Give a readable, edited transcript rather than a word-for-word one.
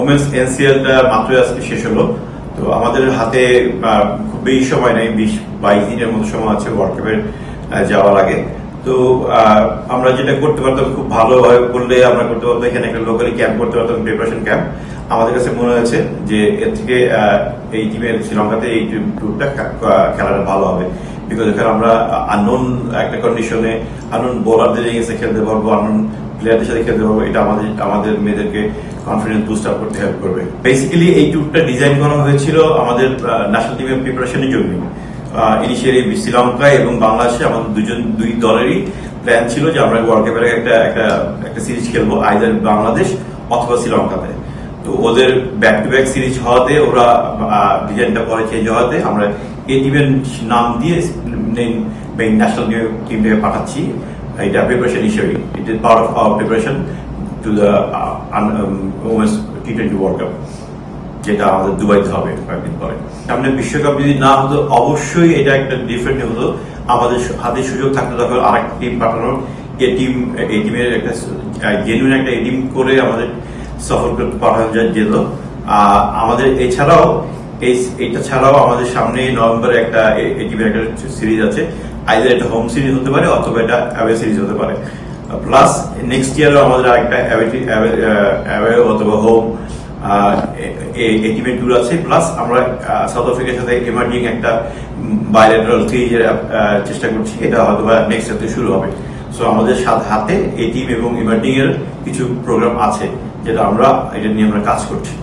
Women's এনসিএলটা মাত্র আজকে শেষ হলো। তো আমাদের হাতে খুব বেশি সময় নেই, 20-22 দিনের মতো সময় আছে ওয়ার্ল্ড কাপের যাওয়ার আগে। তো আমরা যেটা করতে পারতাম খুব ভালোভাবে করলে আমরা করতে পারতাম, এখানে একটা লোকালি ক্যাম্প করতে পারতাম, প্রিপারেশন ক্যাম্প। আমাদের কাছে মনে হয়েছে যে এর থেকে এই টিমের শ্রীলঙ্কাতে এই ট্যুরটা খেলাটা ভালো হবে, বিকজ এখানে আমরা আননোন একটা কন্ডিশনে আননোন বোলারদের এগেন্সে খেলতে পারবো, আননোন প্লেয়ারদের সাথে খেলতে পারবো। এটা আমাদের মেয়েদেরকে কনফিডেন্স বুস্ট আপ করতে হেল্প করবে। বেসিক্যালি এই ট্যুরটা ডিজাইন করা হয়েছিল আমাদের ন্যাশনাল টিমের প্রিপারেশনের জন্য। ইনিশিয়ালি শ্রীলঙ্কা এবং বাংলাদেশে আমাদের দুই দলেরই প্ল্যান ছিল যে আমরা ওয়ার্ল্ড কাপের একটা সিরিজ খেলবো আইদার বাংলাদেশ অথবা শ্রীলঙ্কাতে। তো ওদের ব্যাক টু ব্যাক সিরিজ হওয়াতে ওরা ডিজাইনটা পরে চেঞ্জ হওয়াতে আমরা এই টিমের নাম দিয়ে ন্যাশনাল টিমটাকে পাঠাচ্ছি। এটা প্রিপারেশন হিসেবে, it is part of our preparation to the women's টি-20 ওয়ার্ল্ড কাপ, যেটা আমাদের দুবাইতে হবে কয়েকদিন পরে। সামনে বিশ্বকাপ যদি না হতো অবশ্যই এটা একটা ডিফারেন্ট হতো। আমাদের হাতে সুযোগ থাকতো তখন আরেকটা টিম পাঠানোর। এই টিমের একটা জেনুইন একটা টিম করে আমাদের সফর করতে পাঠানো যেত। আমাদের এইটা ছাড়াও আমাদের সামনে নভেম্বরে একটা এই টিমের একটা সিরিজ আছে, আইদার এটা হোম সিরিজ হতে পারে অথবা এটা অ্যাওয়ে সিরিজ হতে পারে। প্লাস নেক্সট ইয়ারও আমাদের আরেকটা অ্যাওয়ে অথবা হোম এই টিমের ট্যুর আছে। প্লাস আমরা সাউথ আফ্রিকার সাথে এমার্জিং একটা বাইলেটারাল সিরিজের চেষ্টা করছি, এটা হয়তো নেক্সট ইয়ার থেকে শুরু হবে। সো আমাদের হাতে এই টিম এবং এমার্জিং এর কিছু প্রোগ্রাম আছে, যেটা এটা নিয়ে আমরা কাজ করছি।